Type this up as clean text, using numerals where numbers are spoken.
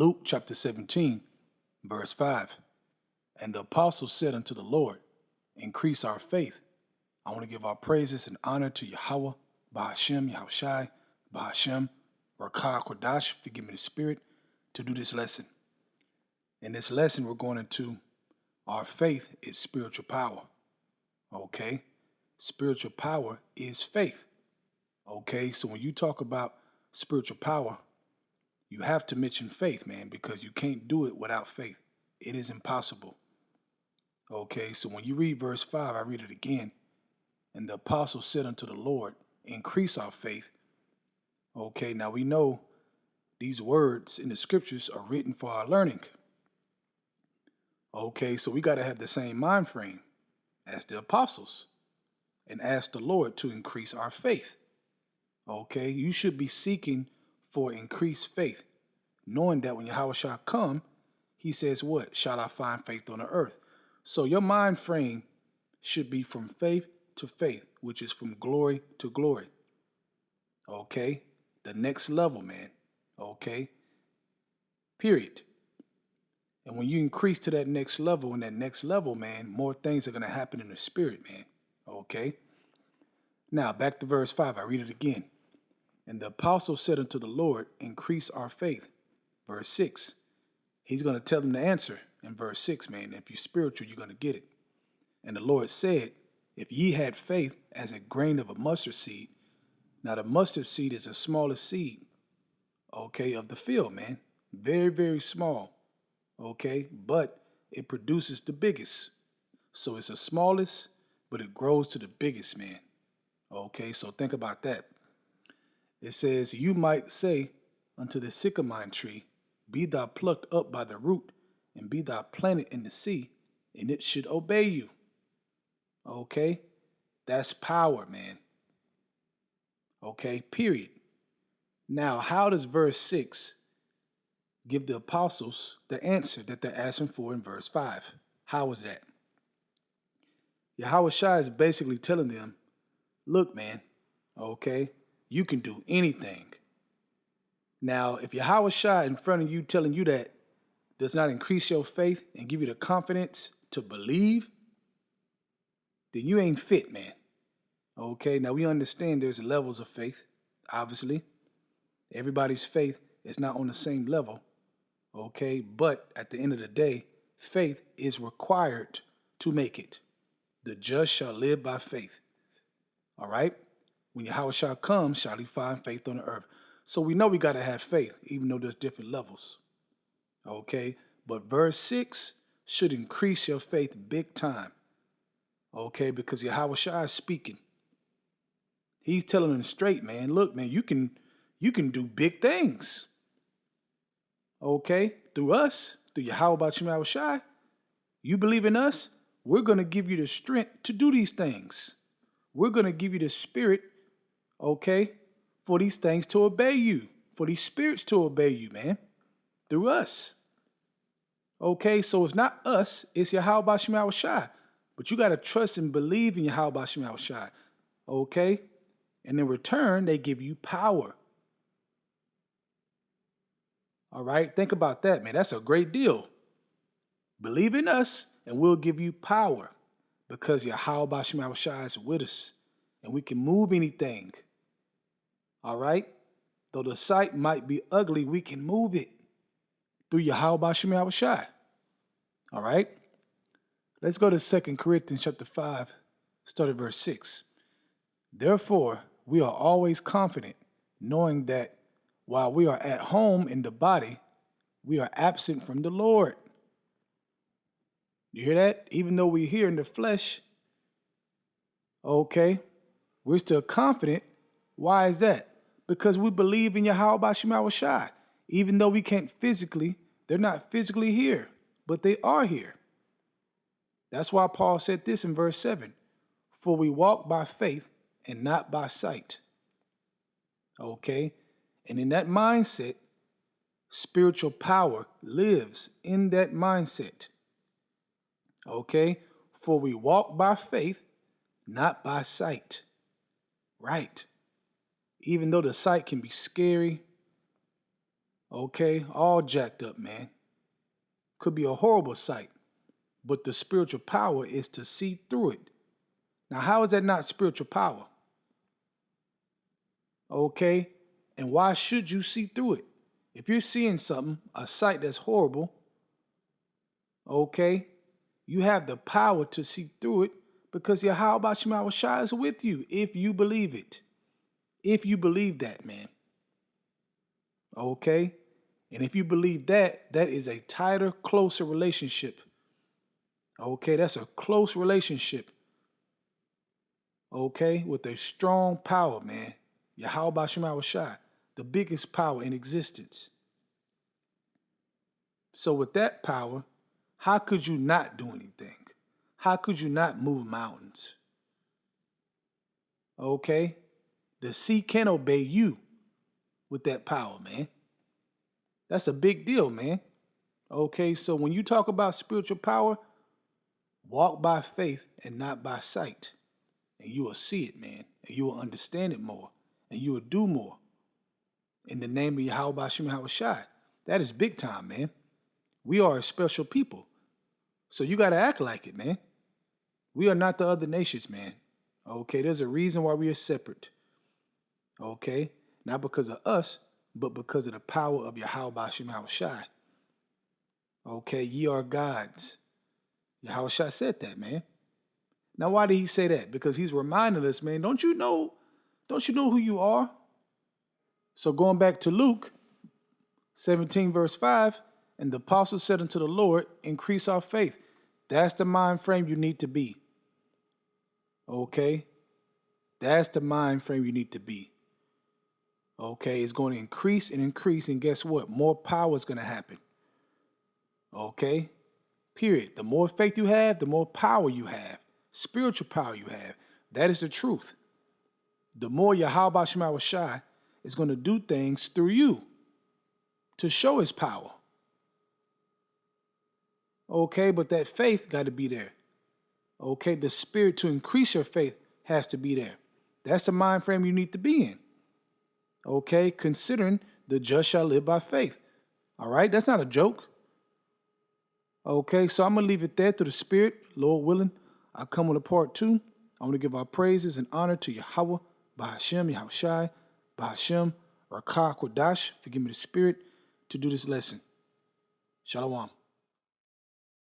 Luke chapter 17, verse 5. And the apostles said unto the Lord, increase our faith. I want to give our praises and honor to Yahweh, Bahashem, Yahushai, Bahashem, Rakah Kodash, forgive me the spirit, to do this lesson. In this lesson, we're going into our faith is spiritual power. Okay? Spiritual power is faith. Okay? So when you talk about spiritual power, you have to mention faith, man, because you can't do it without faith. It is impossible. Okay? So when you read verse 5, I read it again. And the apostles said unto the Lord, increase our faith. Okay, now we know these words in the scriptures are written for our learning. Okay, so we got to have the same mind frame as the apostles and ask the Lord to increase our faith. Okay, you should be seeking for increased faith, knowing that when Yahweh shall come, he says, what? Shall I find faith on the earth? So your mind frame should be from faith to faith, which is from glory to glory. Okay? The next level, man. Okay? Period. And when you increase to that next level, man, more things are going to happen in the spirit, man. Okay? Now, back to verse 5. I read it again. And the apostle said unto the Lord, increase our faith. Verse 6. He's going to tell them the answer in verse 6, man. If you're spiritual, you're going to get it. And the Lord said, if ye had faith as a grain of a mustard seed. Now, the mustard seed is the smallest seed, okay, of the field, man. Very, very small, okay, but it produces the biggest. So it's the smallest, but it grows to the biggest, man. Okay, so think about that. It says, you might say unto the sycamore tree, be thou plucked up by the root, and be thou planted in the sea, and it should obey you. Okay, that's power, man. Okay, period. Now, how does verse 6 give the apostles the answer that they're asking for in verse 5? How is that? Yahweh Shai is basically telling them, look, man, okay, you can do anything. Now, if Yahweh Shai in front of you telling you that does not increase your faith and give you the confidence to believe, then you ain't fit, man. Okay, now we understand there's levels of faith, obviously. Everybody's faith is not on the same level, okay? But at the end of the day, faith is required to make it. The just shall live by faith, all right? When Yahweh shall come, shall he find faith on the earth. So we know we got to have faith, even though there's different levels, okay? But verse 6 should increase your faith big time, okay? Because Yahweh Shai is speaking. He's telling them straight, man, look, man, you can do big things. Okay? Through us, through Yahweh Ba'Shem Shai. You believe in us, we're going to give you the strength to do these things. We're going to give you the spirit, okay, for these things to obey you, for these spirits to obey you, man, through us. Okay? So it's not us, it's Yahweh Ba'Shem Shai. But you got to trust and believe in Yahweh Ba'Shem Shai. Okay? And in return, they give you power. All right? Think about that, man. That's a great deal. Believe in us, and we'll give you power because Yahweh Ba'Shem Shai is with us, and we can move anything. All right? Though the sight might be ugly, we can move it through Yahweh Ba'Shem Shai. All right? Let's go to 2 Corinthians chapter 5, start at verse 6. Therefore, we are always confident, knowing that while we are at home in the body, we are absent from the Lord. You hear that? Even though we're here in the flesh, okay, we're still confident. Why is that? Because we believe in Yahweh Ba'Shem Shai. Even though we can't physically, they're not physically here, but they are here. That's why Paul said this in verse 7. For we walk by faith and not by sight. Okay? And in that mindset, spiritual power lives in that mindset. Okay? For we walk by faith, not by sight. Right. Even though the sight can be scary, Okay, all jacked up, man. Could be a horrible sight, but the spiritual power is to see through it. Now, how is that not spiritual power? Okay, and why should you see through it? If you're seeing something, a sight that's horrible, okay, you have the power to see through it because Yahweh Shema Shai is with you if you believe it. If you believe that, man. Okay? And if you believe that, that is a tighter, closer relationship. Okay? That's a close relationship. Okay? With a strong power, man. Yahweh Shema Shai, the biggest power in existence. So with that power, how could you not do anything? How could you not move mountains? Okay? The sea can obey you with that power, man. That's a big deal, man. Okay, so when you talk about spiritual power, walk by faith and not by sight. And you will see it, man. And you will understand it more. And you will do more. In the name of Yahweh Shema Shai. That is big time, man. We are a special people. So you got to act like it, man. We are not the other nations, man. Okay, there's a reason why we are separate. Okay, not because of us, but because of the power of Yahweh Shema Shai. Okay, ye are gods. Yahweh Shai said that, man. Now, why did he say that? Because he's reminding us, man, don't you know who you are? So going back to Luke 17, verse 5, and the apostle said unto the Lord, increase our faith. That's the mind frame you need to be. Okay? That's the mind frame you need to be. Okay? It's going to increase and increase, and guess what? More power is going to happen. Okay? Period. The more faith you have, the more power you have. Spiritual power you have. That is the truth. The more Yahweh Shema Shai is going to do things through you to show his power. Okay, but that faith got to be there. Okay, the spirit to increase your faith has to be there. That's the mind frame you need to be in. Okay, considering the just shall live by faith. All right, that's not a joke. Okay, so I'm going to leave it there to the spirit. Lord willing, I'll come with a part 2. I want to give our praises and honor to Yahweh, Bahashem, Yahweh Shai, Bahashem, Rakah Kodash, forgive me the spirit, to do this lesson. Shalom.